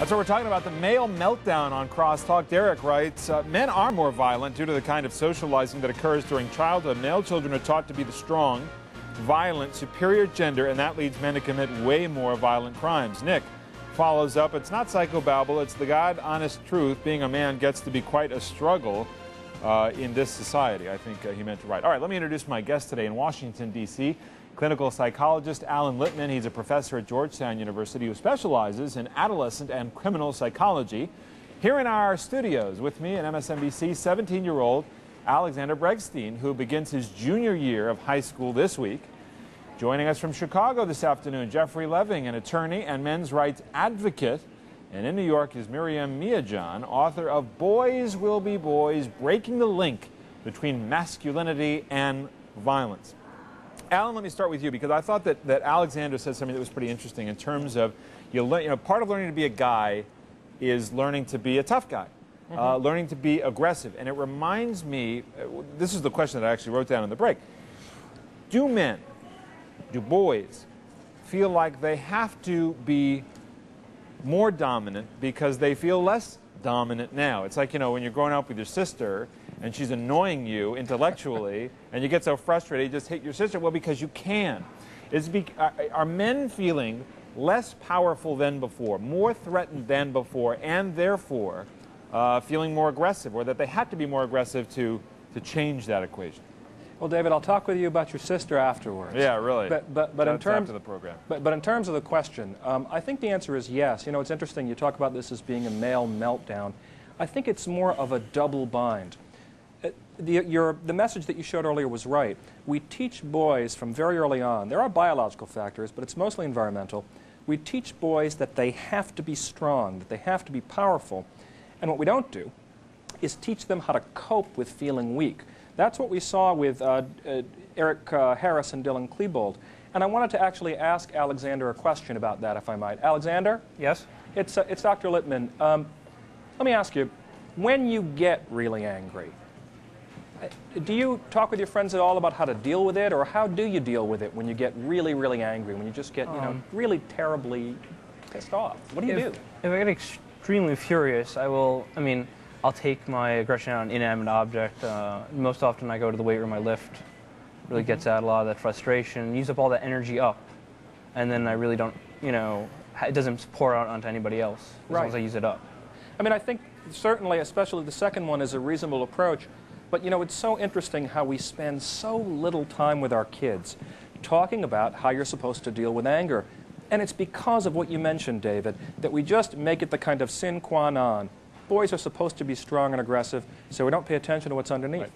That's what we're talking about, the male meltdown on Crosstalk. Derek writes, men are more violent due to the kind of socializing that occurs during childhood. Male children are taught to be the strong, violent, superior gender, and that leads men to commit way more violent crimes. Nick follows up, it's not psychobabble, it's the God-honest truth. Being a man gets to be quite a struggle in this society. I think he meant to write. All right, let me introduce my guest today in Washington, D.C., clinical psychologist Alan Lipman. He's a professor at Georgetown University who specializes in adolescent and criminal psychology. Here in our studios with me at MSNBC, 17-year-old Alexander Bregstein, who begins his junior year of high school this week. Joining us from Chicago this afternoon, Jeffrey Leving, an attorney and men's rights advocate. And in New York is Miriam Miajan, author of Boys Will Be Boys, Breaking the Link Between Masculinity and Violence. Alan, let me start with you, because I thought that Alexander said something that was pretty interesting in terms of, part of learning to be a guy is learning to be a tough guy, learning to be aggressive. And it reminds me, this is the question that I actually wrote down in the break. Do boys feel like they have to be more dominant because they feel less dominant now? It's like, when you're growing up with your sister and she's annoying you intellectually and you get so frustrated you just hit your sister. Well, because you can. Are men feeling less powerful than before, more threatened than before, and therefore feeling more aggressive, or that they have to be more aggressive to change that equation? Well, David, I'll talk with you about your sister afterwards. Yeah, really. But in terms of the program. But in terms of the question, I think the answer is yes. It's interesting. You talk about this as being a male meltdown. I think it's more of a double bind. The message that you showed earlier was right. We teach boys from very early on. There are biological factors, but it's mostly environmental. We teach boys that they have to be strong, that they have to be powerful. And what we don't do is teach them how to cope with feeling weak. That's what we saw with Eric Harris and Dylan Klebold. And I wanted to actually ask Alexander a question about that, if I might. Alexander? Yes? It's Dr. Lipman. Let me ask you, when you get really angry, do you talk with your friends at all about how to deal with it, or how do you deal with it when you get really, really angry, when you just get, really terribly pissed off? What do you do? If I get extremely furious, I'll take my aggression out on an inanimate object. Most often I go to the weight room, I lift, really gets out a lot of that frustration, use up all that energy up, and then I really don't, it doesn't pour out onto anybody else as long as I use it up. I think certainly, especially the second one, is a reasonable approach. But, it's so interesting how we spend so little time with our kids talking about how you're supposed to deal with anger. And it's because of what you mentioned, David, that we just make it the kind of sine qua non. Boys are supposed to be strong and aggressive, so we don't pay attention to what's underneath. Right.